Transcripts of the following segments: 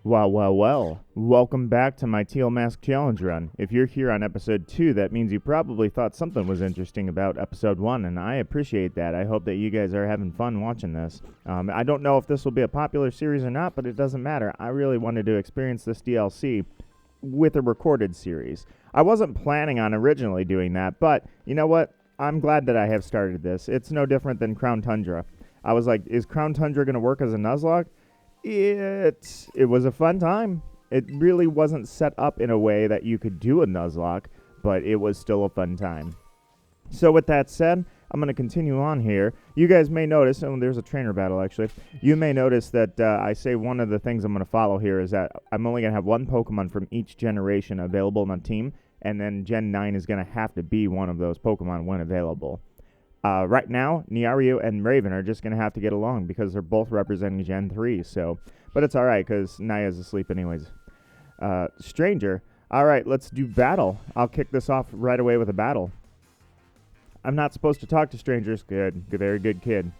Well. Welcome back to my Teal Mask Challenge run. If you're here on episode 2, that means you probably thought something was interesting about episode 1, and I appreciate that. I hope that you guys are having fun watching this. I don't know if this will be a popular series or not, but it doesn't matter. I really wanted to experience this DLC with a recorded series. I wasn't planning on originally doing that, but you know what? I'm glad that I have started this. It's no different than Crown Tundra. I was like, is Crown Tundra going to work as a Nuzlocke? It was a fun time. It really wasn't set up in a way that you could do a Nuzlocke, but it was still a fun time. So with that said, I'm going to continue on here. You guys may notice, oh, there's a trainer battle actually. You may notice that I say one of the things I'm going to follow here is that I'm only going to have one Pokemon from each generation available on the team, and then Gen 9 is going to have to be one of those Pokemon when available. Right now, Niario and Raven are just going to have to get along because they're both representing Gen 3. So, but it's all right because Naya's asleep anyways. Stranger. All right, let's do battle. I'll kick this off right away with a battle. I'm not supposed to talk to strangers. Good. Very good kid.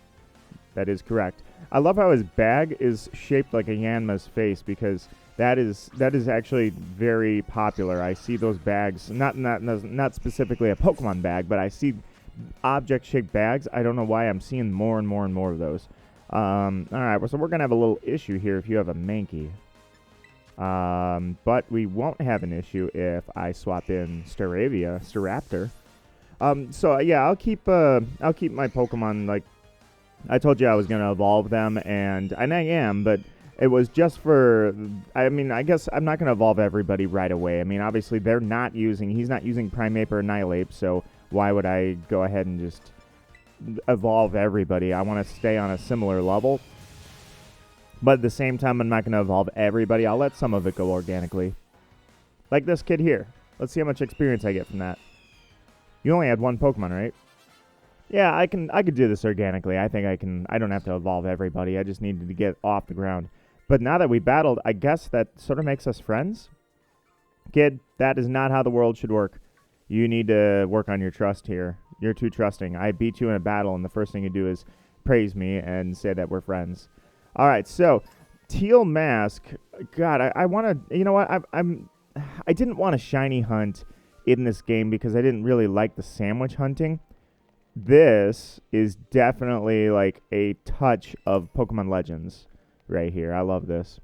That is correct. I love how his bag is shaped like a Yanma's face because that is actually very popular. I see those bags, not specifically a Pokemon bag, but I see object-shaped bags. I don't know why I'm seeing more and more of those. All right, so we're going to have a little issue here if you have a Mankey. But we won't have an issue if I swap in Staraptor. So yeah, I'll keep my Pokemon, like I told you I was going to evolve them, and I am, but it was just for, I mean, I guess I'm not going to evolve everybody right away. I mean, obviously he's not using Primeape or Annihilape, so why would I go ahead and just evolve everybody? I want to stay on a similar level. But at the same time, I'm not going to evolve everybody. I'll let some of it go organically. Like this kid here. Let's see how much experience I get from that. You only had one Pokemon, right? Yeah, I could do this organically. I think I can. I don't have to evolve everybody. I just needed to get off the ground. But now that we battled, I guess that sort of makes us friends. Kid, that is not how the world should work. You need to work on your trust here. You're too trusting. I beat you in a battle, and the first thing you do is praise me and say that we're friends. All right, so Teal Mask. God, I want to. You know what? I didn't want a shiny hunt in this game because I didn't really like the sandwich hunting. This is definitely like a touch of Pokemon Legends right here. I love this.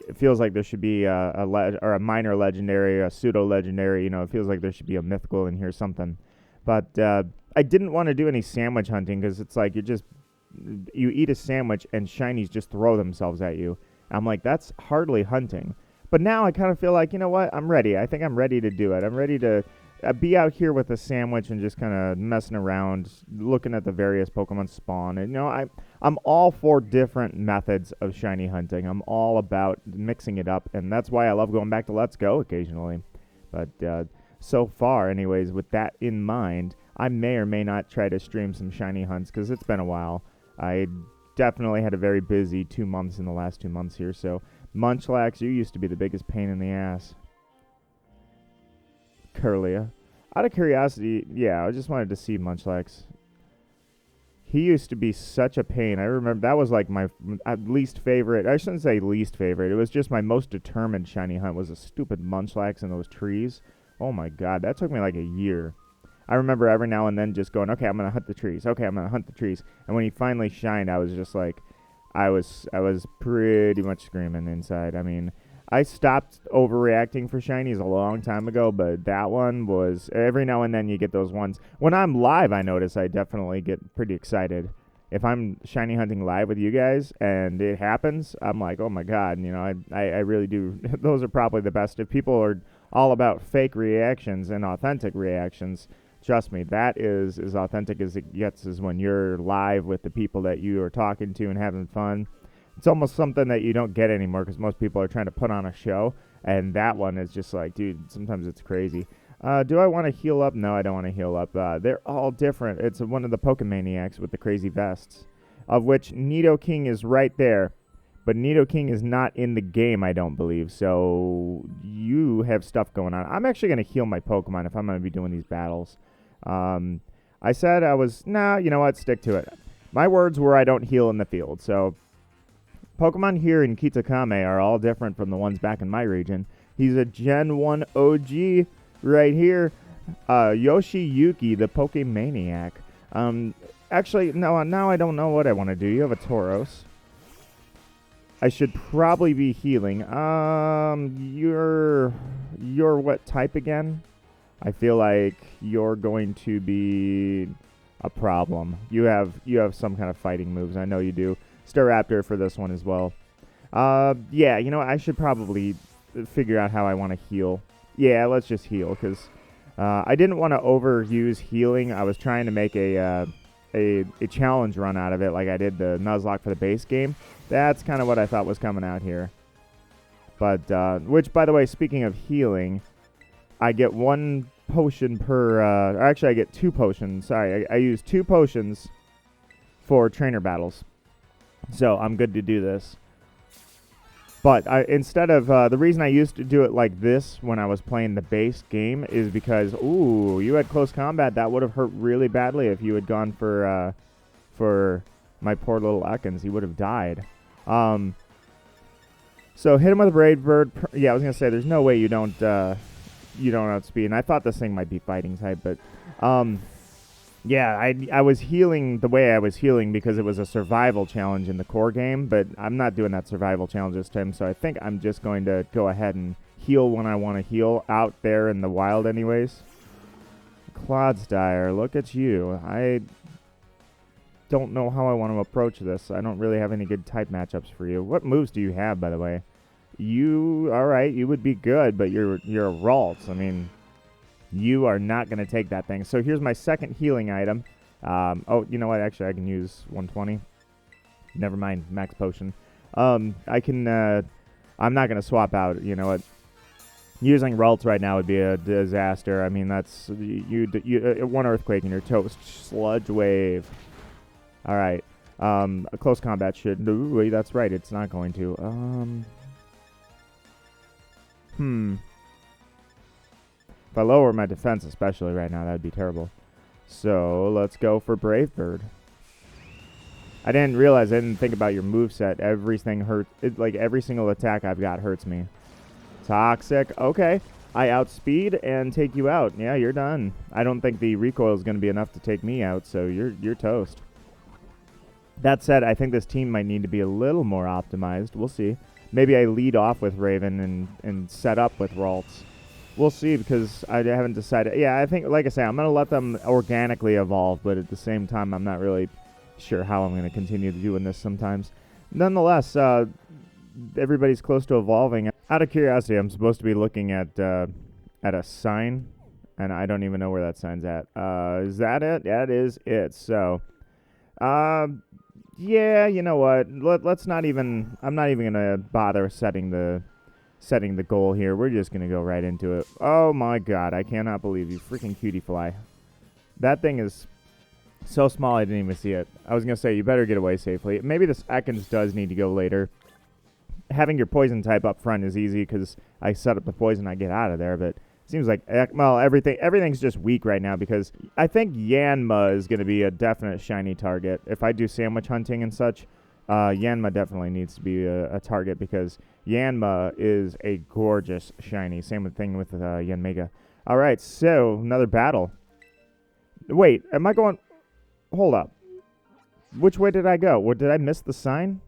It feels like there should be a minor legendary, a pseudo legendary. You know, it feels like there should be a mythical in here, something. But I didn't want to do any sandwich hunting because it's like you eat a sandwich and shinies just throw themselves at you. I'm like, that's hardly hunting. But now I kind of feel like, you know what? I'm ready. I think I'm ready to do it. I'm ready to be out here with a sandwich and just kind of messing around, looking at the various Pokemon spawn. And, you know, I'm all for different methods of shiny hunting. I'm all about mixing it up, and that's why I love going back to Let's Go occasionally. But so far, anyways, with that in mind, I may or may not try to stream some shiny hunts because it's been a while. I definitely had a very busy 2 months in the last 2 months here, so Munchlax, you used to be the biggest pain in the ass. Curlia. Out of curiosity, yeah, I just wanted to see Munchlax. He used to be such a pain. I remember that was like my least favorite. I shouldn't say least favorite. It was just my most determined shiny hunt was a stupid Munchlax in those trees. Oh my god, that took me like a year. I remember every now and then just going, okay, I'm going to hunt the trees. Okay, I'm going to hunt the trees. And when he finally shined, I was just like, I was pretty much screaming inside. I mean, I stopped overreacting for shinies a long time ago, but that one was, every now and then you get those ones. When I'm live, I notice I definitely get pretty excited. If I'm shiny hunting live with you guys and it happens, I'm like, oh my god, you know, I really do. Those are probably the best. If people are all about fake reactions and authentic reactions, trust me, that is as authentic as it gets is when you're live with the people that you are talking to and having fun. It's almost something that you don't get anymore because most people are trying to put on a show, and that one is just like, dude, sometimes it's crazy. Do I want to heal up? No, I don't want to heal up. They're all different. It's one of the Pokemaniacs with the crazy vests, of which Nidoking is right there. But Nidoking is not in the game, I don't believe, so you have stuff going on. I'm actually going to heal my Pokemon if I'm going to be doing these battles. I said I was, nah, you know what, stick to it. My words were I don't heal in the field, so Pokemon here in Kitakami are all different from the ones back in my region. He's a Gen 1 OG right here. Yoshiyuki, the Pokemaniac. Actually, no, now I don't know what I want to do. You have a Tauros. I should probably be healing. You're what type again? I feel like you're going to be a problem. You have some kind of fighting moves. I know you do. Staraptor for this one as well. Yeah, you know, I should probably figure out how I want to heal. Yeah, let's just heal, because I didn't want to overuse healing. I was trying to make a challenge run out of it, like I did the Nuzlocke for the base game. That's kind of what I thought was coming out here. But, which, by the way, speaking of healing, I get 1 potion per, actually I get 2 potions. Sorry, I use 2 potions for trainer battles. So I'm good to do this. But instead of, the reason I used to do it like this when I was playing the base game is because, ooh, you had close combat. That would have hurt really badly if you had gone for my poor little Ekans. He would have died. So hit him with a Brave Bird. Yeah, I was going to say, there's no way you don't outspeed. And I thought this thing might be fighting type, but yeah, I was healing the way I was healing because it was a survival challenge in the core game, but I'm not doing that survival challenge this time, so I think I'm just going to go ahead and heal when I want to heal out there in the wild anyways. Clodsdire, look at you. I don't know how I want to approach this. I don't really have any good type matchups for you. What moves do you have, by the way? Alright, you would be good, but you're a Ralts. I mean, you are not going to take that thing. So here's my second healing item. Oh, you know what? Actually, I can use 120. Never mind, max potion. I'm not going to swap out. You know what? Using Ralts right now would be a disaster. I mean, that's one earthquake and you're toast. Sludge wave. All right. A close combat should. Ooh, that's right. It's not going to. If I lower my defense, especially right now, that'd be terrible. So let's go for Brave Bird. I didn't think about your moveset. Everything hurts. Like every single attack I've got hurts me. Toxic. Okay. I outspeed and take you out. Yeah, you're done. I don't think the recoil is going to be enough to take me out, so you're toast. That said, I think this team might need to be a little more optimized. We'll see. Maybe I lead off with Raven and set up with Ralts. We'll see, because I haven't decided. Yeah, I think, like I say, I'm going to let them organically evolve, but at the same time, I'm not really sure how I'm going to continue doing this sometimes. Nonetheless, everybody's close to evolving. Out of curiosity, I'm supposed to be looking at a sign, and I don't even know where that sign's at. Is that it? That is it. So, yeah, you know what? Let's not even. I'm not even gonna bother setting the goal here. We're just gonna go right into it. Oh my God! I cannot believe you, freaking cutie fly. That thing is so small I didn't even see it. I was gonna say you better get away safely. Maybe this Ekans does need to go later. Having your poison type up front is easy because I set up the poison, I get out of there. But it seems like everything's just weak right now because I think Yanma is going to be a definite shiny target. If I do sandwich hunting and such, Yanma definitely needs to be a target because Yanma is a gorgeous shiny. Same thing with Yanmega. All right, so another battle. Wait, am I going? Hold up. Which way did I go? Did I miss the sign?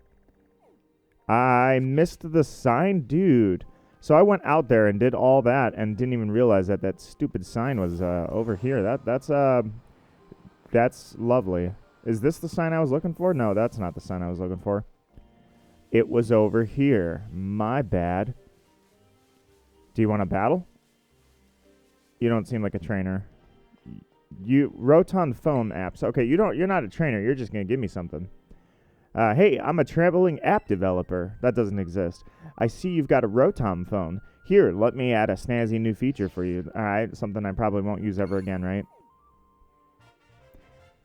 I missed the sign? Dude. So I went out there and did all that and didn't even realize that stupid sign was over here. That's lovely. Is this the sign I was looking for? No, that's not the sign I was looking for. It was over here. My bad. Do you want to battle? You don't seem like a trainer. Roton phone apps. Okay, you're not a trainer. You're just going to give me something. Hey, I'm a traveling app developer. That doesn't exist. I see you've got a Rotom phone. Here, let me add a snazzy new feature for you. Alright, something I probably won't use ever again, right?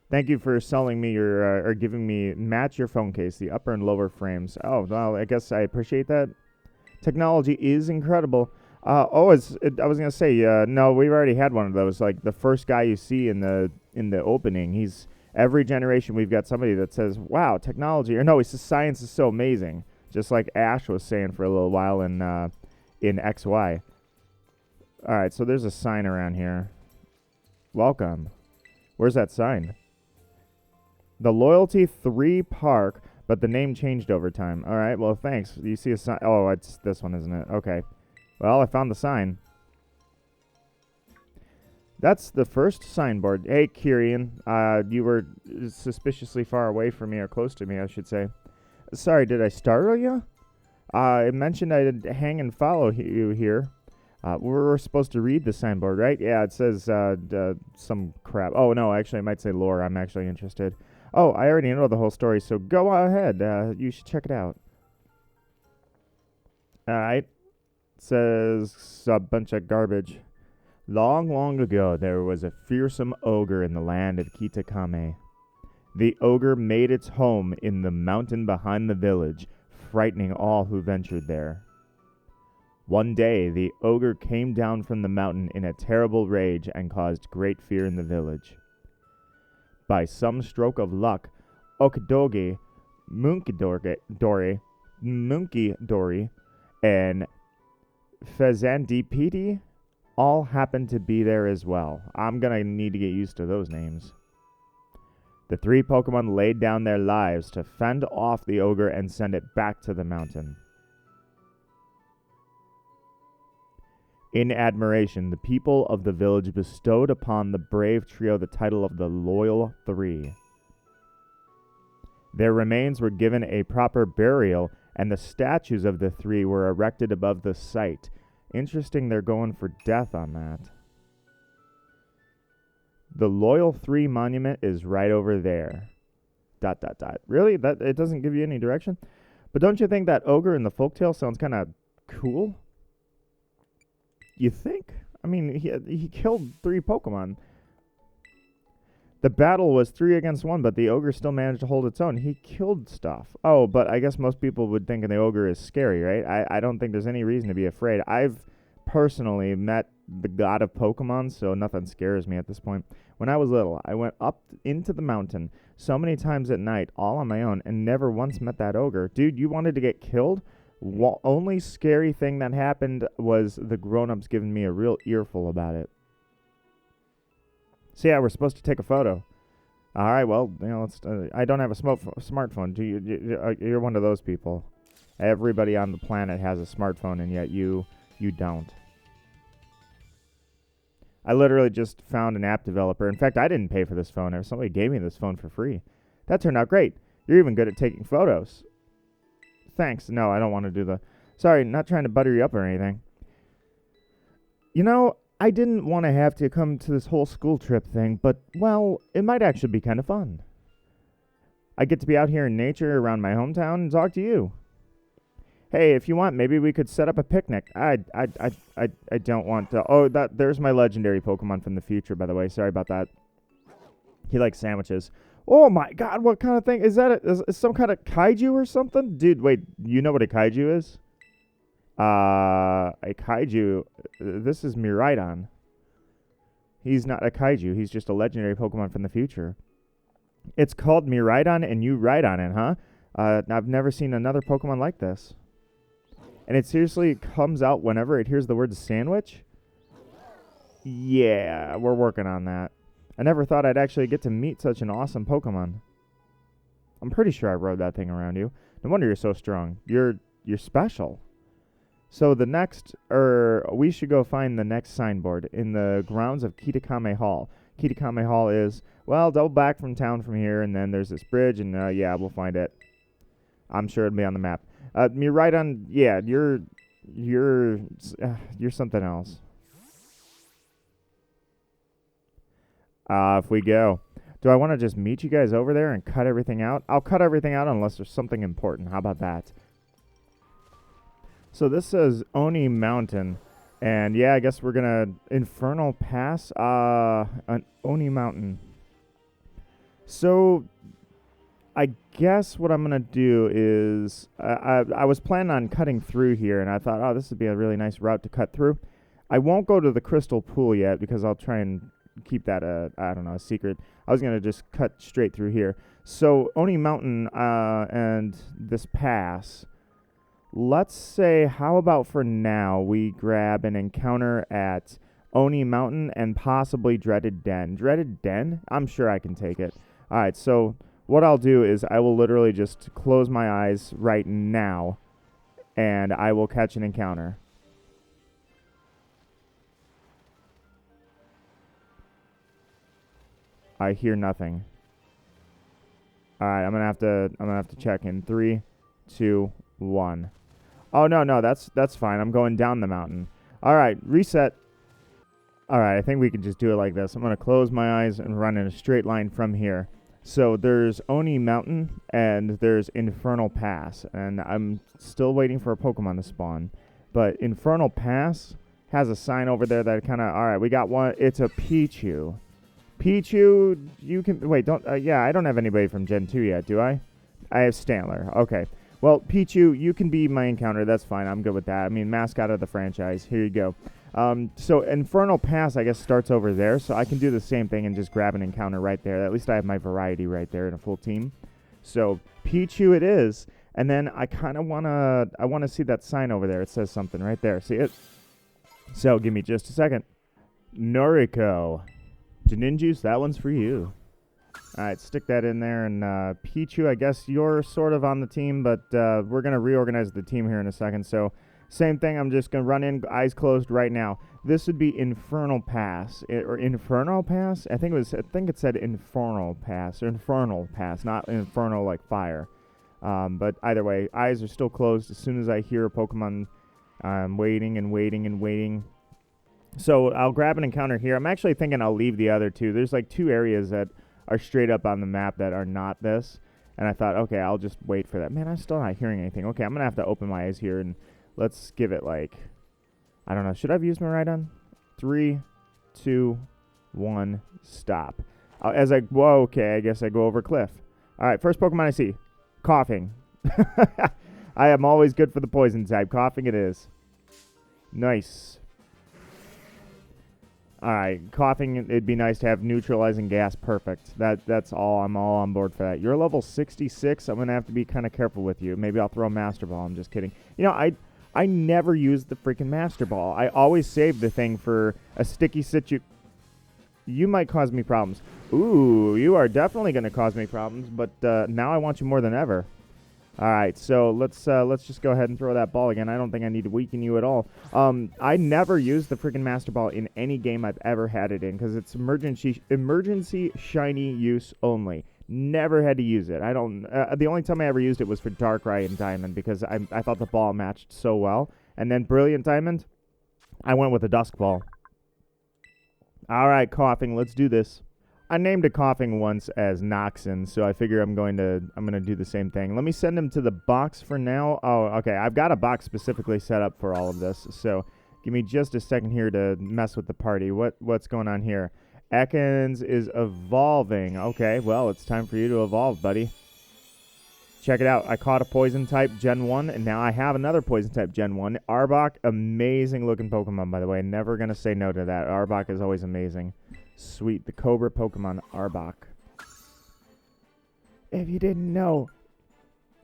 Thank you for selling me or giving me match your phone case, the upper and lower frames. Oh, well, I guess I appreciate that. Technology is incredible. I was going to say, no, we've already had one of those. Like, the first guy you see in the opening, every generation we've got somebody that says, wow, technology, or no, he says science is so amazing. just like Ash was saying for a little while in XY. All right, so there's a sign around here. Welcome. Where's that sign? The Loyalty 3 Park, but the name changed over time. All right, well, thanks. You see a sign? Oh, it's this one, isn't it? Okay. Well, I found the sign. That's the first signboard. Hey, Kieran. You were suspiciously far away from me, or close to me, I should say. Sorry, did I startle you? I mentioned I'd hang and follow you here. We're supposed to read the signboard, right? Yeah, it says some crap. Oh, no, actually, it might say lore. I'm actually interested. Oh, I already know the whole story, so go ahead. You should check it out. All right. It says a bunch of garbage. Long, long ago, there was a fearsome ogre in the land of Kitakami. The ogre made its home in the mountain behind the village, frightening all who ventured there. One day, the ogre came down from the mountain in a terrible rage and caused great fear in the village. By some stroke of luck, Okadogi, Munkidori, and Fezandipiti all happened to be there as well. I'm going to need to get used to those names. The 3 Pokemon laid down their lives to fend off the ogre and send it back to the mountain. In admiration, the people of the village bestowed upon the brave trio the title of the Loyal 3. Their remains were given a proper burial, and the statues of the 3 were erected above the site. Interesting they're going for death on that. The Loyal 3 monument is right over there. ... Really? That it doesn't give you any direction? But don't you think that ogre in the folktale sounds kind of cool? You think? I mean, he killed 3 Pokemon. The battle was 3 against 1, but the ogre still managed to hold its own. He killed stuff. Oh, but I guess most people would think the ogre is scary, right? I don't think there's any reason to be afraid. I've personally met the god of Pokemon, so nothing scares me at this point. When I was little, I went up into the mountain so many times at night, all on my own, and never once met that ogre. Dude, you wanted to get killed? Only scary thing that happened was the grown-ups giving me a real earful about it. So yeah, we're supposed to take a photo. All right, well, you know, I don't have a smartphone. You're one of those people. Everybody on the planet has a smartphone, and yet you don't. I literally just found an app developer. In fact, I didn't pay for this phone. Somebody gave me this phone for free. That turned out great. You're even good at taking photos. Thanks. No, I don't want to do the... Sorry, not trying to butter you up or anything. You know, I didn't want to have to come to this whole school trip thing, but, well, it might actually be kind of fun. I get to be out here in nature around my hometown and talk to you. Hey, if you want, maybe we could set up a picnic. I don't want to... Oh, there's my legendary Pokemon from the future, by the way. Sorry about that. He likes sandwiches. Oh my god, what kind of thing? Is that is some kind of kaiju or something? Dude, wait, you know what a kaiju is? A kaiju, this is Miraidon. He's not a kaiju, he's just a legendary Pokemon from the future. It's called Miraidon and you ride on it, huh? I've never seen another Pokemon like this. And it seriously comes out whenever it hears the word sandwich? Yeah, we're working on that. I never thought I'd actually get to meet such an awesome Pokemon. I'm pretty sure I rode that thing around you. No wonder you're so strong. You're special. So we should go find the next signboard in the grounds of Kitakami Hall. Kitakami Hall is, well, double back from town from here, and then there's this bridge, and yeah, we'll find it. I'm sure it'll be on the map. Miraidon, yeah, you're something else. If we go. Do I want to just meet you guys over there and cut everything out? I'll cut everything out unless there's something important. How about that? So this says Oni Mountain. And yeah, I guess we're going to Infernal Pass on Oni Mountain. So I guess what I'm going to do is I was planning on cutting through here, and I thought, oh, this would be a really nice route to cut through. I won't go to the Crystal Pool yet because I'll try and keep that I don't know, a secret. I was going to just cut straight through here. So Oni Mountain and this pass let's say, how about for now we grab an encounter at Oni Mountain and possibly Dreaded Den. Dreaded Den? I'm sure I can take it. All right, so what I'll do is I will literally just close my eyes right now, and I will catch an encounter. I hear nothing. All right, I'm gonna have to check in 3, 2, 1. Oh no, that's fine. I'm going down the mountain. All right, reset. All right, I think we can just do it like this. I'm gonna close my eyes and run in a straight line from here. So there's Oni Mountain and there's Infernal Pass, and I'm still waiting for a Pokemon to spawn. But Infernal Pass has a sign over there that kind of, all right, we got one. It's a Pichu. Pichu, you can, wait, don't, yeah, I don't have anybody from Gen 2 yet, do I? I have Stanler. Okay. Well, Pichu, you can be my encounter. That's fine. I'm good with that. I mean, mascot of the franchise. Here you go. So Infernal Pass, I guess, starts over there. So I can do the same thing and just grab an encounter right there. At least I have my variety right there in a full team. So Pichu it is. And then I kind of want to see that sign over there. It says something right there. See it? So give me just a second. Noriko. Ninjuice, that one's for you. All right, stick that in there. And Pichu, I guess you're sort of on the team, but we're going to reorganize the team here in a second. So same thing, I'm just going to run in, eyes closed right now. This would be Infernal Pass. Or Infernal Pass? I think it said Infernal Pass. Or Infernal Pass, not Infernal like fire. But either way, eyes are still closed. As soon as I hear a Pokemon, I'm waiting and waiting and waiting. So I'll grab an encounter here. I'm actually thinking I'll leave the other two. There's like 2 areas that are straight up on the map that are not this. And I thought, okay, I'll just wait for that. Man, I'm still not hearing anything. Okay, I'm going to have to open my eyes here, and let's give it like, I don't know. Should I have used my Rhydon? 3, 2, 1, stop. Whoa, okay, I guess I go over cliff. All right, first Pokemon I see. Coughing. I am always good for the poison type. Coughing it is. Nice. All right, coughing, it'd be nice to have neutralizing gas. Perfect. That's all. I'm all on board for that. You're level 66. I'm going to have to be kind of careful with you. Maybe I'll throw a Master Ball. I'm just kidding. You know, I never use the freaking Master Ball. I always save the thing for a sticky You might cause me problems. Ooh, you are definitely going to cause me problems, but now I want you more than ever. All right, so let's just go ahead and throw that ball again. I don't think I need to weaken you at all. I never use the freaking Master Ball in any game I've ever had it in because it's emergency shiny use only. Never had to use it. I don't. The only time I ever used it was for Darkrai and Diamond because I thought the ball matched so well. And then Brilliant Diamond, I went with a Dusk Ball. All right, coughing. Let's do this. I named a coughing once as Noxon, so I figure I'm gonna do the same thing. Let me send him to the box for now. Oh, okay. I've got a box specifically set up for all of this, so give me just a second here to mess with the party. What's going on here? Ekans is evolving. Okay, well, it's time for you to evolve, buddy. Check it out. I caught a poison type Gen 1, and now I have another poison type Gen 1. Arbok, amazing looking Pokemon, by the way. Never gonna say no to that. Arbok is always amazing. Sweet, the Cobra Pokemon Arbok. If you didn't know,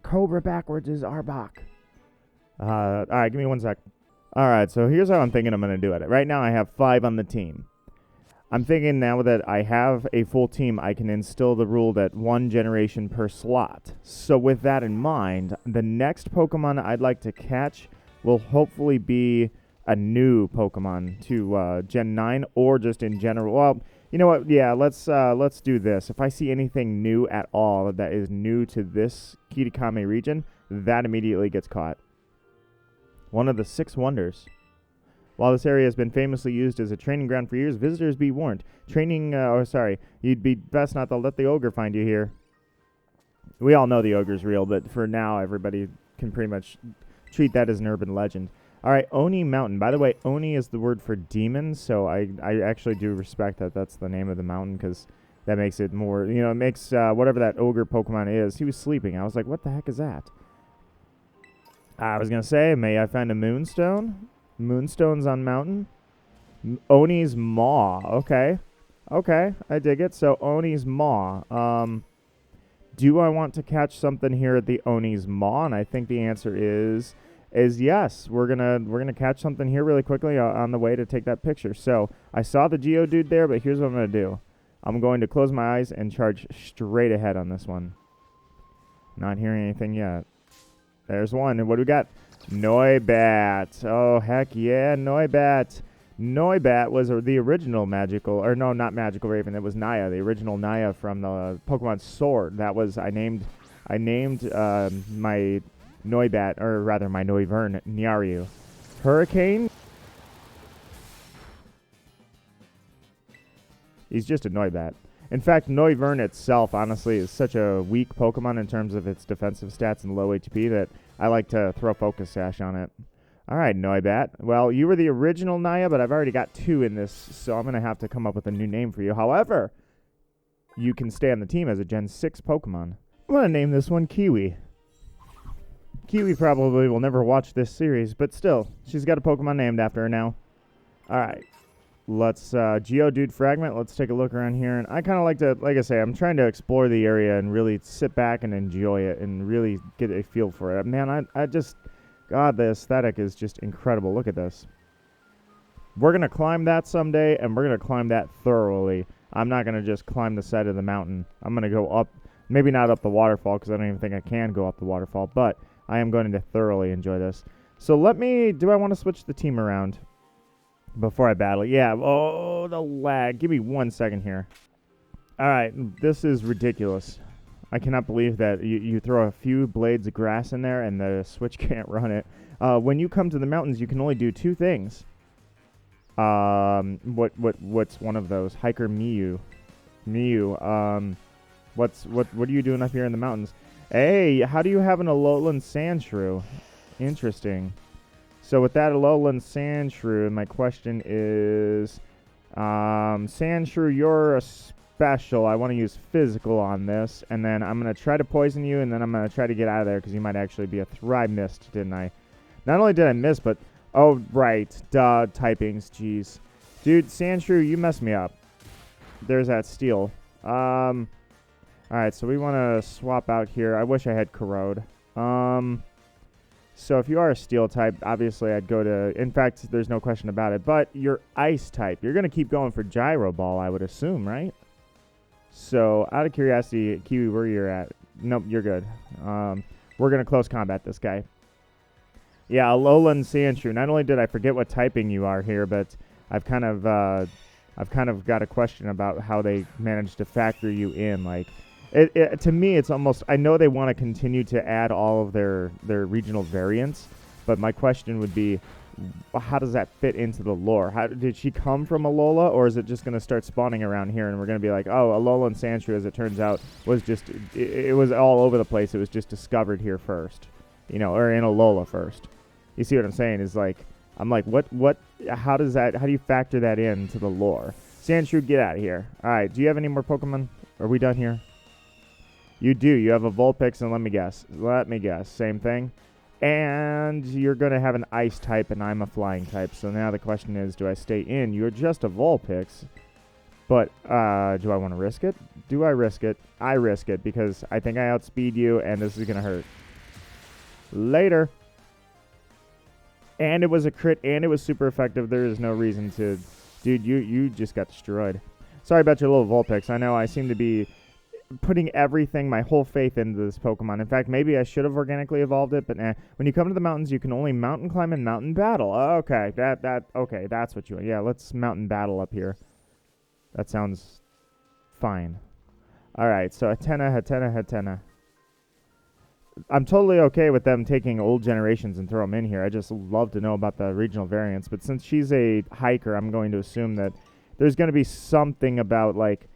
Cobra backwards is Arbok. All right, give me 1 sec. All right, so here's how I'm thinking I'm going to do it. Right now I have 5 on the team. I'm thinking now that I have a full team, I can instill the rule that 1 generation per slot. So with that in mind, the next Pokemon I'd like to catch will hopefully be a new Pokemon to Gen 9 or just in general. Well, you know what? Yeah, let's do this. If I see anything new at all that is new to this Kitakami region, that immediately gets caught. One of the 6 wonders. While this area has been famously used as a training ground for years, visitors be warned. You'd be best not to let the Ogre find you here. We all know the Ogre's real, but for now, everybody can pretty much treat that as an urban legend. All right, Oni Mountain. By the way, Oni is the word for demon, so I actually do respect that that's the name of the mountain because that makes it more, it makes whatever that ogre Pokemon is. He was sleeping. I was like, what the heck is that? I was going to say, may I find a Moonstone? Moonstones on mountain? Oni's Maw. Okay. Okay, I dig it. So, Oni's Maw. Do I want to catch something here at the Oni's Maw? And I think the answer is is yes. We're gonna catch something here really quickly on the way to take that picture. So I saw the Geodude there, but here's what I'm gonna do. I'm going to close my eyes and charge straight ahead on this one. Not hearing anything yet. There's one. And what do we got? Noibat. Oh, heck yeah, Noibat. Noibat was the original magical, or no, not magical Raven. It was Naya, the original Naya from the Pokemon Sword. That was, I named my Noibat, or rather my Noivern, Nyaru. Hurricane? He's just a Noibat. In fact, Noivern itself, honestly, is such a weak Pokemon in terms of its defensive stats and low HP that I like to throw Focus Sash on it. All right, Noibat. Well, you were the original Naya, but I've already got 2 in this, so I'm going to have to come up with a new name for you. However, you can stay on the team as a Gen 6 Pokemon. I'm going to name this one Kiwi. Kiwi probably will never watch this series, but still, she's got a Pokemon named after her now. All right. Let's Geodude Fragment. Let's take a look around here. And I kind of like to, like I say, I'm trying to explore the area and really sit back and enjoy it and really get a feel for it. Man, I just, God, the aesthetic is just incredible. Look at this. We're going to climb that someday, and we're going to climb that thoroughly. I'm not going to just climb the side of the mountain. I'm going to go up, maybe not up the waterfall, because I don't even think I can go up the waterfall, but I am going to thoroughly enjoy this. So do I want to switch the team around before I battle? Yeah. Oh, the lag. Give me 1 second here. All right. This is ridiculous. I cannot believe that you throw a few blades of grass in there and the Switch can't run it. When you come to the mountains, you can only do 2 things. What's one of those? Hiker Mew. What are you doing up here in the mountains? Hey, how do you have an Alolan Sandshrew? Interesting. So with that Alolan Sandshrew, my question is, Sandshrew, you're a special. I want to use physical on this, and then I'm going to try to poison you, and then I'm going to try to get out of there because you might actually be a I missed, didn't I? Not only did I miss, but, oh, right, duh, typings, jeez. Dude, Sandshrew, you messed me up. There's that Steel. Alright, so we want to swap out here. I wish I had Corrode. So if you are a Steel type, obviously I'd go to... In fact, there's no question about it. But you're Ice type. You're going to keep going for Gyro Ball, I would assume, right? So, out of curiosity, Kiwi, where you're at? Nope, you're good. We're going to close combat this guy. Yeah, Alolan Sandshrew. Not only did I forget what typing you are here, but I've kind of got a question about how they managed to factor you in. Like, to me, it's almost... I know they want to continue to add all of their regional variants, but my question would be, how does that fit into the lore? How did she come from Alola, or is it just going to start spawning around here, and we're going to be like, oh, Alola and Sandshrew, as it turns out, was just... It was all over the place. It was just discovered here first, you know, or in Alola first. You see what I'm saying? Is like... I'm like, how do you factor that into the lore? Sandshrew, get out of here. All right, do you have any more Pokemon? Are we done here? You do. You have a Vulpix, and let me guess. Same thing. And you're going to have an Ice type, and I'm a Flying type. So now the question is, do I stay in? You're just a Vulpix. But do I want to risk it? Do I risk it? I risk it, because I think I outspeed you, and this is going to hurt. Later. And it was a crit, and it was super effective. There is no reason to... Dude, you just got destroyed. Sorry about your little Vulpix. I know I seem to be putting everything, my whole faith into this Pokemon. In fact, maybe I should have organically evolved it, but when you come to the mountains, you can only mountain climb and mountain battle. Okay, okay, that's what you want. Yeah, let's mountain battle up here. That sounds fine. All right, so Hatena. I'm totally okay with them taking old generations and throw them in here. I just love to know about the regional variants. But since she's a hiker, I'm going to assume that there's going to be something about, like,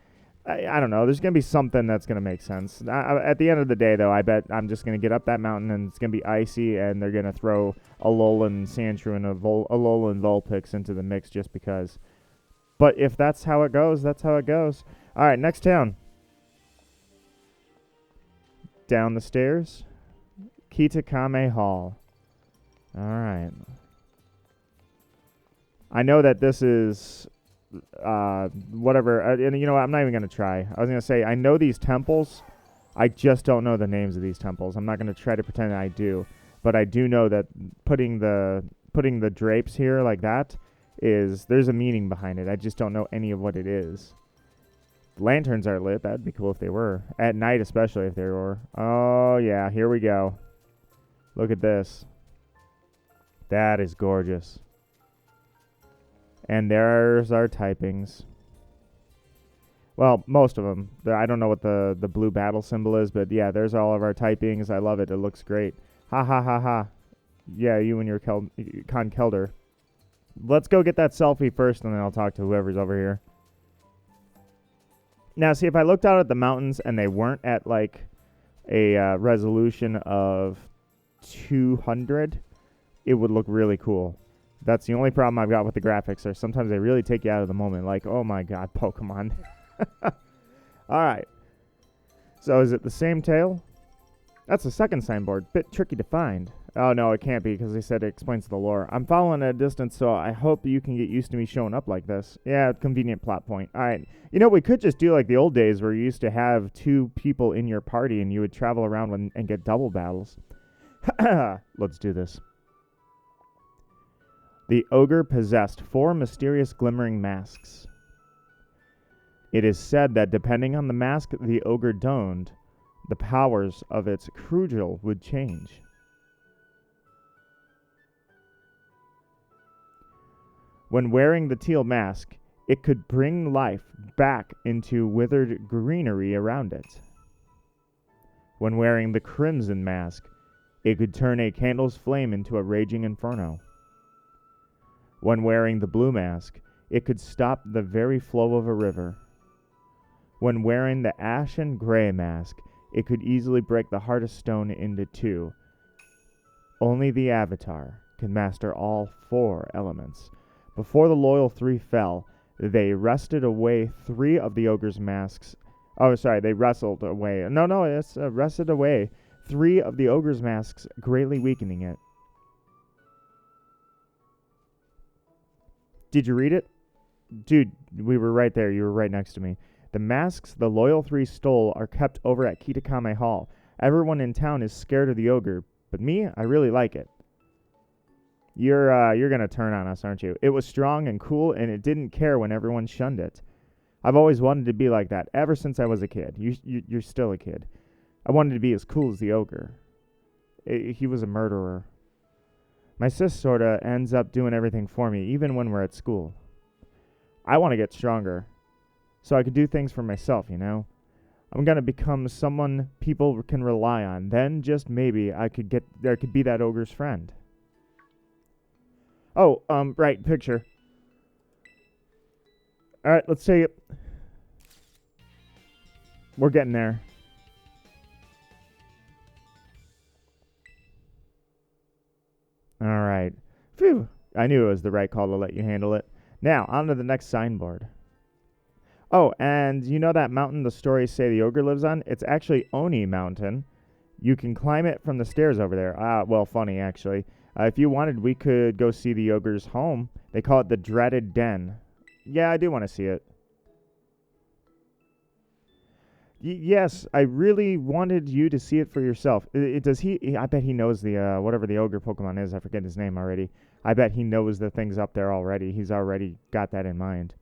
I don't know. There's going to be something that's going to make sense. At the end of the day, though, I bet I'm just going to get up that mountain and it's going to be icy, and they're going to throw Alolan Sandshrew and Alolan Vulpix into the mix just because. But if that's how it goes, that's how it goes. All right, next town. Down the stairs. Kitakami Hall. All right. I know that this is whatever. And you know what? I'm not even going to try. I was going to say, I know these temples. I just don't know the names of these temples. I'm not going to try to pretend I do. but I do know that putting the drapes here like that there's a meaning behind it. I just don't know any of what it is. Lanterns are lit. That'd be cool if they were. At night, especially if they were. Oh, yeah. Here we go. Look at this. That is gorgeous. And there's our typings. Well, most of them. I don't know what the blue battle symbol is, but yeah, there's all of our typings. I love it. It looks great. Ha ha ha ha. Yeah, you and your Con Kelder. Let's go get that selfie first, and then I'll talk to whoever's over here. Now, see, if I looked out at the mountains and they weren't at, like, a resolution of 200, it would look really cool. That's the only problem I've got with the graphics. Or sometimes they really take you out of the moment. Like, oh, my God, Pokemon. All right. So is it the same tail? That's the second signboard. Bit tricky to find. Oh, no, it can't be because they said it explains the lore. I'm following at a distance, so I hope you can get used to me showing up like this. Yeah, convenient plot point. All right. You know, we could just do like the old days where you used to have 2 people in your party and you would travel around and get double battles. Let's do this. The ogre possessed 4 mysterious glimmering masks. It is said that depending on the mask the ogre donned, the powers of its cudgel would change. When wearing the teal mask, it could bring life back into withered greenery around it. When wearing the crimson mask, it could turn a candle's flame into a raging inferno. When wearing the blue mask, it could stop the very flow of a river. When wearing the ashen gray mask, it could easily break the hardest stone into 2. Only the Avatar can master all 4 elements. Before the loyal 3 fell, they wrested away 3 of the ogre's masks. Oh, sorry, they wrestled away. No, it's wrested away 3 of the ogre's masks, greatly weakening it. Did you read it? Dude, we were right there. You were right next to me. The masks the loyal 3 stole are kept over at Kitakami Hall. Everyone in town is scared of the ogre, but me, I really like it. You're gonna turn on us, aren't you? It was strong and cool, and it didn't care when everyone shunned it. I've always wanted to be like that, ever since I was a kid. You're still a kid. I wanted to be as cool as the ogre. He was a murderer. My sis sorta ends up doing everything for me, even when we're at school. I want to get stronger, so I could do things for myself, you know? I'm gonna become someone people can rely on. Then, just maybe, there could be that ogre's friend. Oh, right, picture. Alright, let's say it. We're getting there. Alright. Phew. I knew it was the right call to let you handle it. Now, on to the next signboard. Oh, and you know that mountain the stories say the ogre lives on? It's actually Oni Mountain. You can climb it from the stairs over there. Well, funny, actually. If you wanted, we could go see the ogre's home. They call it the Dreaded Den. Yeah, I do want to see it. Yes, I really wanted you to see it for yourself. Does he? I bet he knows the whatever the ogre Pokemon is. I forget his name already. I bet he knows the things up there already. He's already got that in mind.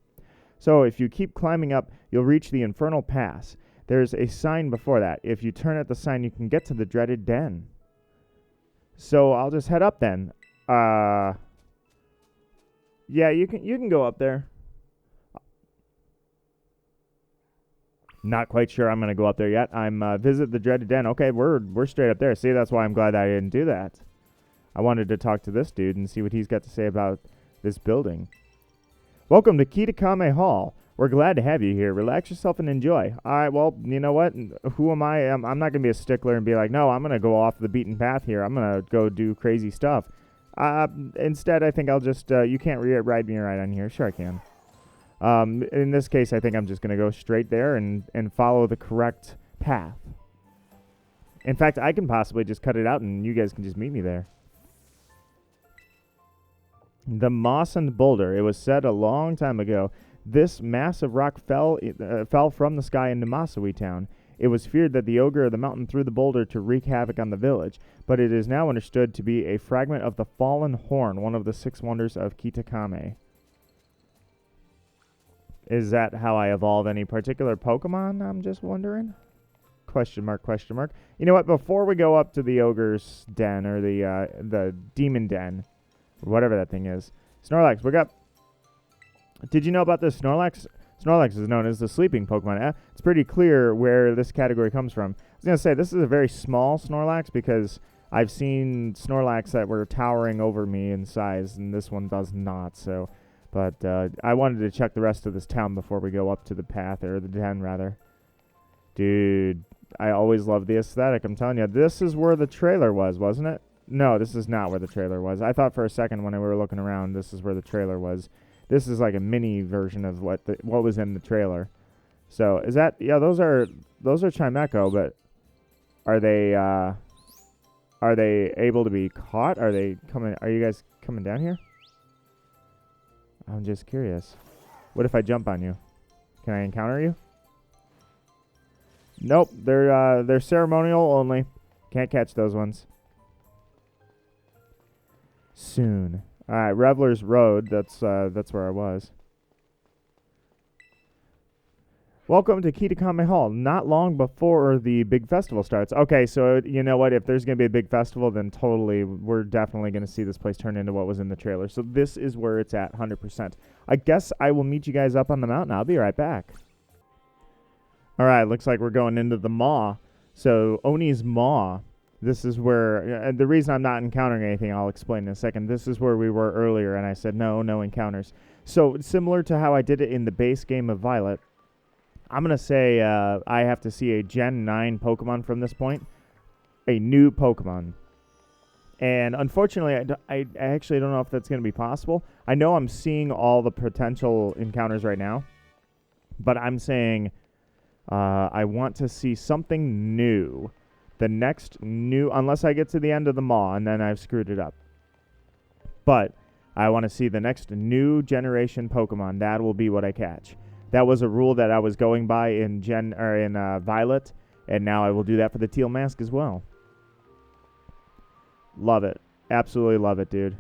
So if you keep climbing up, you'll reach the Infernal Pass. There's a sign before that. If you turn at the sign, you can get to the Dreaded Den. So I'll just head up then. Yeah, you can go up there. Not quite sure I'm gonna go up there yet. I'm visit the Dreaded Den. Okay, we're straight up there. See, that's why I'm glad I didn't do that. I wanted to talk to this dude and see what he's got to say about this building. Welcome to Kitakami Hall. We're glad to have you here. Relax yourself and enjoy. All right, well, you know what? Who am I? I'm not going to be a stickler and be like, no, I'm going to go off the beaten path here. I'm going to go do crazy stuff. Instead, I think I'll just, you can't ride me right on here. Sure I can. In this case, I think I'm just going to go straight there and follow the correct path. In fact, I can possibly just cut it out and you guys can just meet me there. The Moss and Boulder. It was said a long time ago, this massive rock fell from the sky into Masawi Town. It was feared that the ogre of the mountain threw the boulder to wreak havoc on the village, but it is now understood to be a fragment of the fallen horn, one of the 6 wonders of Kitakami. Is that how I evolve any particular Pokemon? I'm just wondering. Question mark, question mark. You know what? Before we go up to the ogre's den, or the demon den, or whatever that thing is, Snorlax, wake up. Did you know about this Snorlax? Snorlax is known as the sleeping Pokemon. It's pretty clear where this category comes from. I was going to say, this is a very small Snorlax because I've seen Snorlax that were towering over me in size, and this one does not. So, but I wanted to check the rest of this town before we go up to the path, or the den, rather. Dude, I always love the aesthetic. I'm telling you, this is where the trailer was, wasn't it? No, this is not where the trailer was. I thought for a second when we were looking around, this is where the trailer was. This is like a mini version of what was in the trailer. So is that, yeah? Those are Chimecho, but are they able to be caught? Are they coming? Are you guys coming down here? I'm just curious. What if I jump on you? Can I encounter you? Nope, they're ceremonial only. Can't catch those ones. Soon. All right, Reveler's Road. That's where I was. Welcome to Kitakami Hall. Not long before the big festival starts. Okay, so you know what? If there's gonna be a big festival, then totally, we're definitely gonna see this place turn into what was in the trailer. So this is where it's at, 100%. I guess I will meet you guys up on the mountain. I'll be right back. All right, looks like we're going into the Maw. So Oni's Maw. This is where, the reason I'm not encountering anything, I'll explain in a second. This is where we were earlier, and I said no encounters. So similar to how I did it in the base game of Violet, I'm going to say I have to see a Gen 9 Pokemon from this point. A new Pokemon. And unfortunately, I actually don't know if that's going to be possible. I know I'm seeing all the potential encounters right now, but I'm saying I want to see something new. The next new, unless I get to the end of the Maw, and then I've screwed it up. But I want to see the next new generation Pokemon. That will be what I catch. That was a rule that I was going by in Violet, and now I will do that for the Teal Mask as well. Love it. Absolutely love it, dude.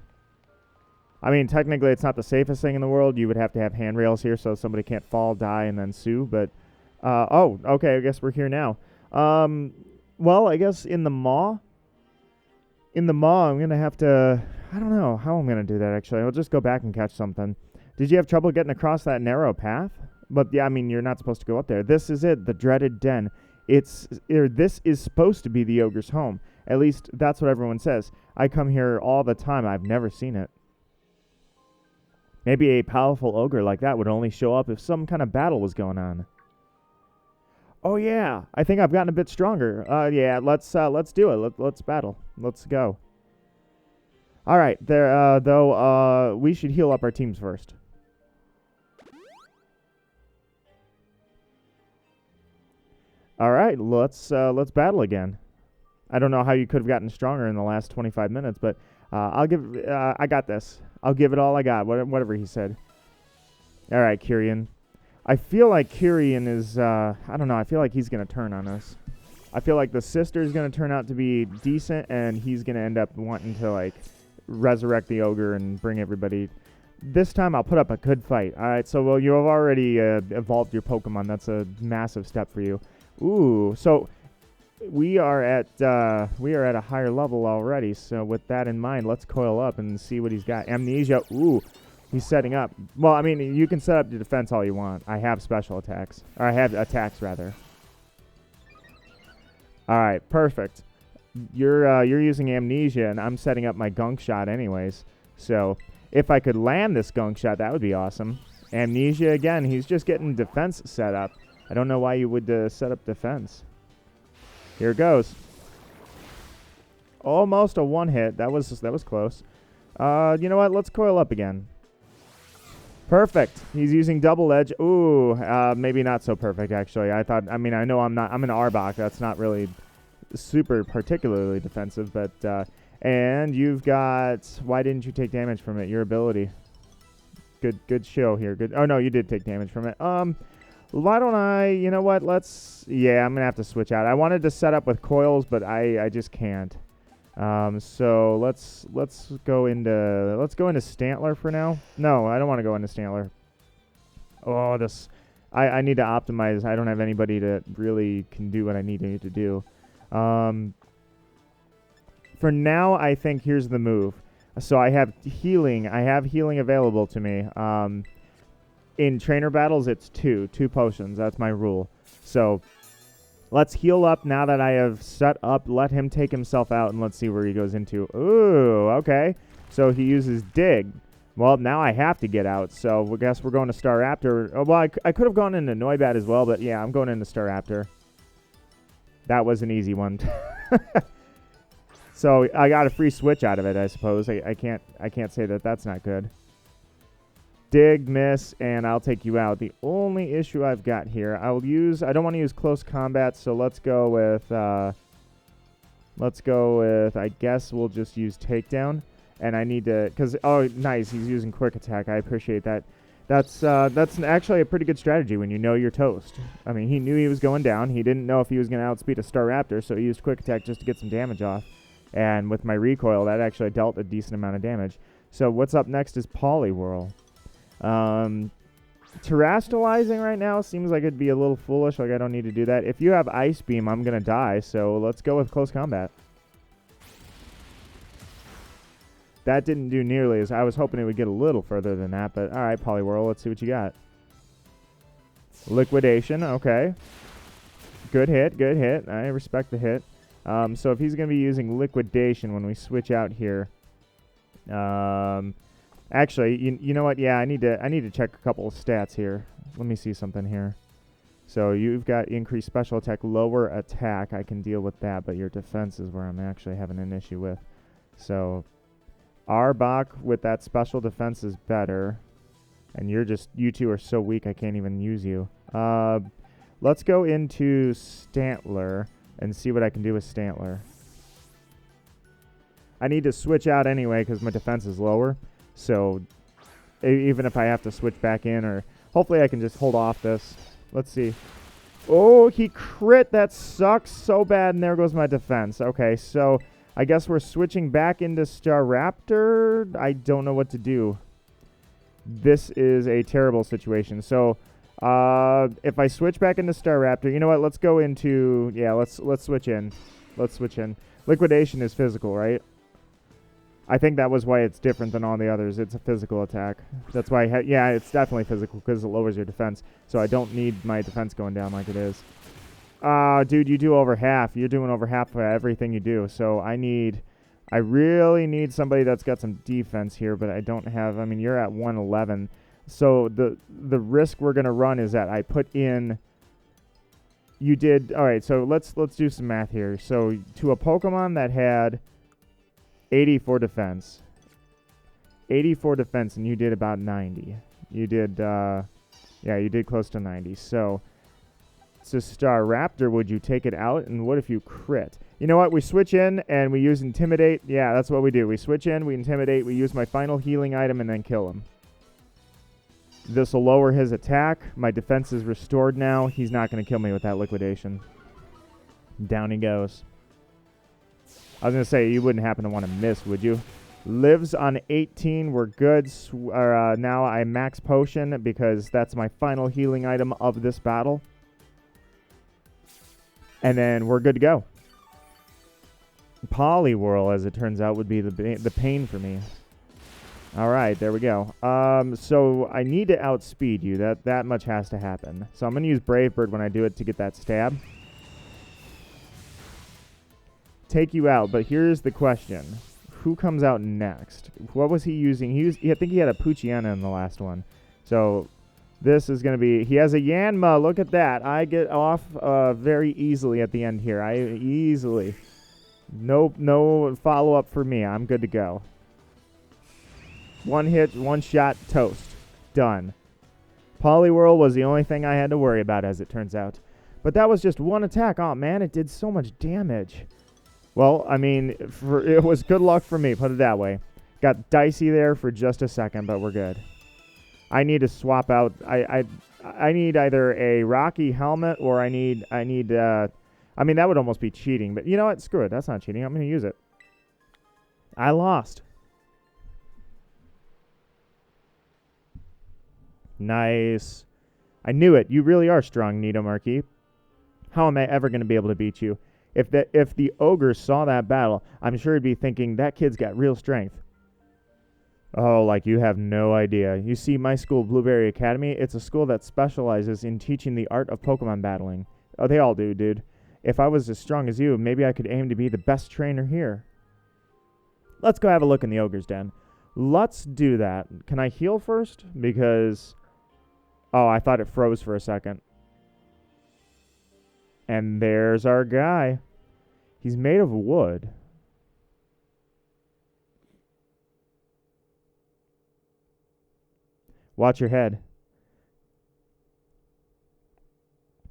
I mean, technically, it's not the safest thing in the world. You would have to have handrails here so somebody can't fall, die, and then sue. But, oh, okay, I guess we're here now. Well, I guess in the Maw, I'm going to have to, I don't know how I'm going to do that, actually. I'll just go back and catch something. Did you have trouble getting across that narrow path? But, yeah, I mean, you're not supposed to go up there. This is it, the dreaded den. This is supposed to be the ogre's home. At least that's what everyone says. I come here all the time. I've never seen it. Maybe a powerful ogre like that would only show up if some kind of battle was going on. Oh yeah, I think I've gotten a bit stronger. Yeah, let's do it. Let's battle. Let's go. All right, though we should heal up our teams first. All right, let's battle again. I don't know how you could have gotten stronger in the last 25 minutes, but I got this. I'll give it all I got. Whatever he said. All right, Kieran. I feel like Kieran is, I don't know, I feel like he's going to turn on us. I feel like the sister's going to turn out to be decent, and he's going to end up wanting to, like, resurrect the ogre and bring everybody. This time I'll put up a good fight. All right, so, well, you have already evolved your Pokemon. That's a massive step for you. Ooh, so we are at a higher level already, so with that in mind, let's coil up and see what he's got. Amnesia, ooh. He's setting up. Well, I mean, you can set up your defense all you want. I have special attacks. Or I have attacks, rather. All right, perfect. You're using Amnesia, and I'm setting up my Gunk Shot anyways. So if I could land this Gunk Shot, that would be awesome. Amnesia, again, he's just getting defense set up. I don't know why you would set up defense. Here it goes. Almost a one-hit. That was close. You know what? Let's coil up again. Perfect. He's using Double Edge. Ooh, maybe not so perfect, actually. I know I'm an Arbok. That's not really super particularly defensive, but, and you've got, why didn't you take damage from it? Your ability. Good show here. Good. Oh, no, you did take damage from it. Why don't I, you know what, yeah, I'm going to have to switch out. I wanted to set up with coils, but I just can't. So let's go into Stantler for now. No, I don't want to go into Stantler. Oh, I need to optimize. I don't have anybody that really can do what I need to do. For now, I think here's the move. So I have healing. I have healing available to me. In trainer battles, it's two potions. That's my rule. So let's heal up now that I have set up. Let him take himself out, and let's see where he goes into. Ooh, okay. So he uses dig. Well, now I have to get out, so I guess we're going to Staraptor. Oh, well, I could have gone into Noibat as well, but yeah, I'm going into Staraptor. That was an easy one. So I got a free switch out of it, I suppose. I can't say that that's not good. Dig, miss, and I'll take you out. The only issue I've got here, I don't want to use close combat, so let's go with, I guess we'll just use takedown. And I need to, because, oh, nice, he's using quick attack. I appreciate that. That's actually a pretty good strategy when you know you're toast. I mean, he knew he was going down. He didn't know if he was going to outspeed a Staraptor, so he used quick attack just to get some damage off. And with my recoil, that actually dealt a decent amount of damage. So what's up next is Poliwhirl. Terastallizing right now seems like it'd be a little foolish, like I don't need to do that. If you have Ice Beam, I'm going to die, so let's go with close combat. That didn't do nearly as I was hoping it would get a little further than that, but all right, Poliwhirl, let's see what you got. Liquidation, okay. Good hit, good hit. I respect the hit. So if he's going to be using Liquidation when we switch out here, actually, you know what? Yeah, I need to check a couple of stats here. Let me see something here. So you've got increased special attack, lower attack. I can deal with that, but your defense is where I'm actually having an issue with. So Arbok with that special defense is better, and you two are so weak I can't even use you. Let's go into Stantler and see what I can do with Stantler. I need to switch out anyway because my defense is lower. So even if I have to switch back in, or hopefully I can just hold off this. Let's see. Oh, he crit. That sucks so bad, and there goes my defense. Okay, so I guess we're switching back into Staraptor. I don't know what to do. This is a terrible situation. So if I switch back into Staraptor, you know what? Let's go into, yeah, let's switch in. Let's switch in. Liquidation is physical, right? I think that was why it's different than all the others. It's a physical attack. That's why, yeah, it's definitely physical because it lowers your defense. So I don't need my defense going down like it is. Dude, you do over half. You're doing over half of everything you do. So I really need somebody that's got some defense here, but I don't have, I mean, you're at 111. So the risk we're going to run is that I put in, you did, all right, so let's do some math here. So to a Pokemon that had 84 defense, and you did about 90. You did, yeah, you did close to 90. So Staraptor, would you take it out? And what if you crit? You know what? We switch in and we use Intimidate. Yeah, that's what we do. We switch in, we Intimidate, we use my final healing item, and then kill him. This will lower his attack. My defense is restored now. He's not going to kill me with that Liquidation. Down he goes. I was going to say, you wouldn't happen to want to miss, would you? Lives on 18. We're good. Now I max potion because that's my final healing item of this battle. And then we're good to go. Poliwhirl, as it turns out, would be the pain for me. All right, there we go. So I need to outspeed you. That much has to happen. So I'm going to use Brave Bird when I do it to get that stab. Take you out, but here's the question. Who comes out next? What was he using? I think he had a Poochyena in the last one. So this is going to be, he has a Yanma. Look at that. I get off very easily at the end here. No follow-up for me. I'm good to go. One hit, one shot, toast. Done. Poliwhirl was the only thing I had to worry about, as it turns out. But that was just one attack. Oh, man, it did so much damage. Well, I mean, it was good luck for me, put it that way. Got dicey there for just a second, but we're good. I need to swap out. I need either a Rocky helmet or I need I mean, that would almost be cheating, but you know what? Screw it. That's not cheating. I'm going to use it. I lost. Nice. I knew it. You really are strong, Nito Marquis. How am I ever going to be able to beat you? If the Ogre saw that battle, I'm sure he'd be thinking, that kid's got real strength. Oh, like you have no idea. You see, my school, Blueberry Academy, it's a school that specializes in teaching the art of Pokemon battling. Oh, they all do, dude. If I was as strong as you, maybe I could aim to be the best trainer here. Let's go have a look in the Ogre's Den. Let's do that. Can I heal first? Because... oh, I thought it froze for a second. And there's our guy. He's made of wood. Watch your head.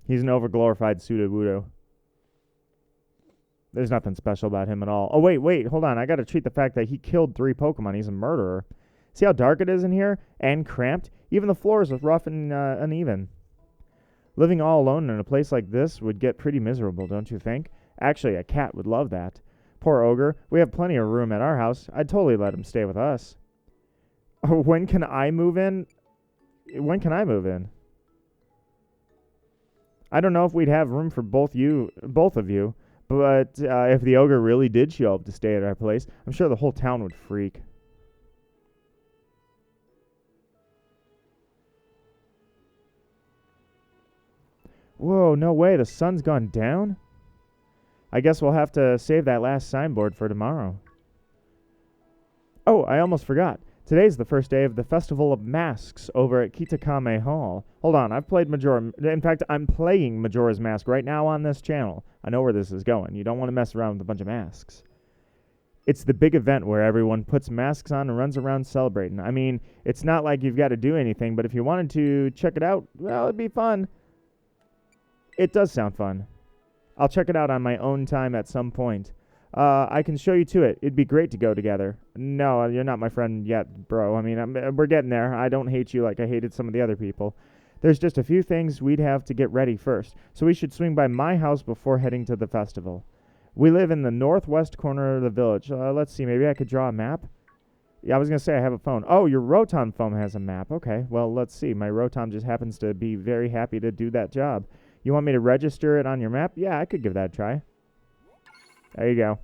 He's an overglorified Sudowoodo. There's nothing special about him at all. Oh, wait, hold on. I gotta treat the fact that he killed 3 Pokemon. He's a murderer. See how dark it is in here? And cramped? Even the floors are rough and uneven. Living all alone in a place like this would get pretty miserable, don't you think? Actually, a cat would love that. Poor Ogre. We have plenty of room at our house. I'd totally let him stay with us. Oh, when can I move in? When can I move in? I don't know if we'd have room for both of you, but if the Ogre really did show up to stay at our place, I'm sure the whole town would freak. Whoa, no way, the sun's gone down? I guess we'll have to save that last signboard for tomorrow. Oh, I almost forgot. Today's the first day of the Festival of Masks over at Kitakami Hall. Hold on, I've played Majora. In fact, I'm playing Majora's Mask right now on this channel. I know where this is going. You don't want to mess around with a bunch of masks. It's the big event where everyone puts masks on and runs around celebrating. I mean, it's not like you've got to do anything, but if you wanted to check it out, well, it'd be fun. It does sound fun. I'll check it out on my own time at some point. I can show you to it. It'd be great to go together. No, you're not my friend yet, bro. I mean, we're getting there. I don't hate you like I hated some of the other people. There's just a few things we'd have to get ready first, so we should swing by my house before heading to the festival. We live in the northwest corner of the village. Let's see, maybe I could draw a map? Yeah, I was going to say I have a phone. Oh, your Rotom phone has a map. Okay, well, let's see. My Rotom just happens to be very happy to do that job. You want me to register it on your map? Yeah, I could give that a try. There you go.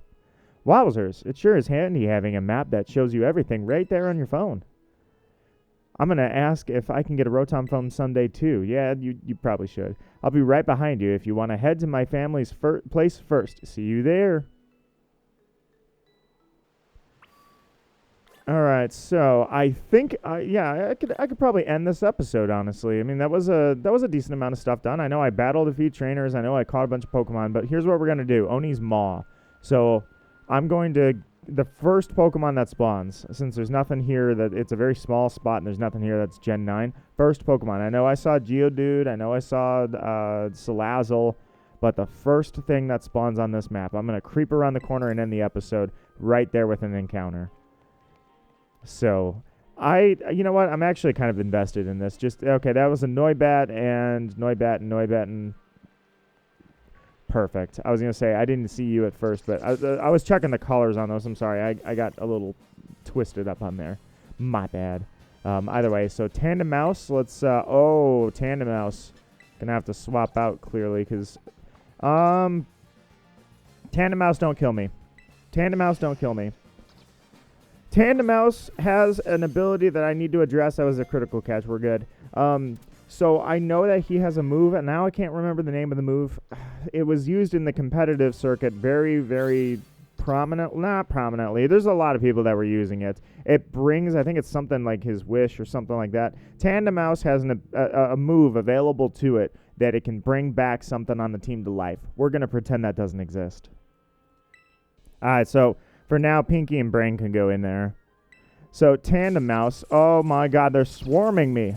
Wowzers, it sure is handy having a map that shows you everything right there on your phone. I'm going to ask if I can get a Rotom phone someday too. Yeah, you probably should. I'll be right behind you if you want to head to my family's place first. See you there. All right, so I think, yeah, I could probably end this episode, honestly. I mean, that was a decent amount of stuff done. I know I battled a few trainers. I know I caught a bunch of Pokemon, but here's what we're going to do. Oni's Maw. So I'm going to, the first Pokemon that spawns, since there's nothing here that, it's a very small spot and there's nothing here that's Gen 9. First Pokemon. I know I saw Geodude. I know I saw Salazzle. But the first thing that spawns on this map, I'm going to creep around the corner and end the episode right there with an encounter. So, you know what? I'm actually kind of invested in this. Okay, that was a Noibat and perfect. I was going to say, I didn't see you at first, but I was checking the colors on those. I'm sorry. I got a little twisted up on there. My bad. Either way, so Tandem Mouse, let's, Tandem Mouse. Gonna have to swap out clearly, because, Tandem Mouse, don't kill me. Tandem Mouse, don't kill me. Tandem Mouse has an ability that I need to address. That was a critical catch. We're good. So I know that he has a move, and now I can't remember the name of the move. It was used in the competitive circuit very, very not prominently. There's a lot of people that were using it. It brings, I think it's something like his wish or something like that. Tandem Mouse has a move available to it that it can bring back something on the team to life. We're going to pretend that doesn't exist. All right, so for now, Pinky and Brain can go in there. So, Tandem Mouse. Oh, my God. They're swarming me.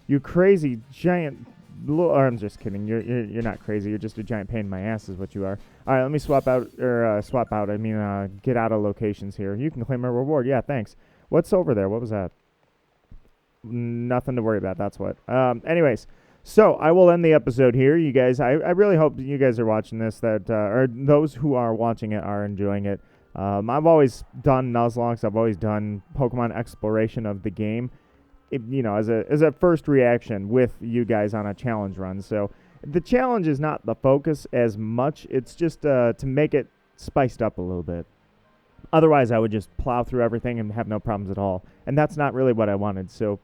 You crazy giant... I'm just kidding. You're not crazy. You're just a giant pain in my ass is what you are. All right, let me swap out. I mean, get out of locations here. You can claim a reward. Yeah, thanks. What's over there? What was that? nothing to worry about. That's what. Anyways, so I will end the episode here. You guys, I really hope that you guys are watching this, that or those who are watching it are enjoying it. I've always done Nuzlocke. I've always done Pokemon exploration of the game, as a first reaction with you guys on a challenge run. So the challenge is not the focus as much. It's just to make it spiced up a little bit. Otherwise, I would just plow through everything and have no problems at all. And that's not really what I wanted. So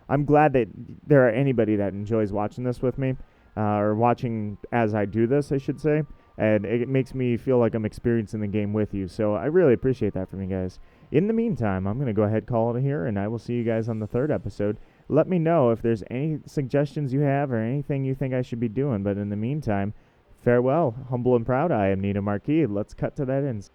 I'm glad that there are anybody that enjoys watching this with me, or watching as I do this, I should say. And it makes me feel like I'm experiencing the game with you. So I really appreciate that from you guys. In the meantime, I'm going to go ahead and call it here, and I will see you guys on the third episode. Let me know if there's any suggestions you have or anything you think I should be doing. But in the meantime, farewell. Humble and proud, I am Nina Marquis. Let's cut to that end.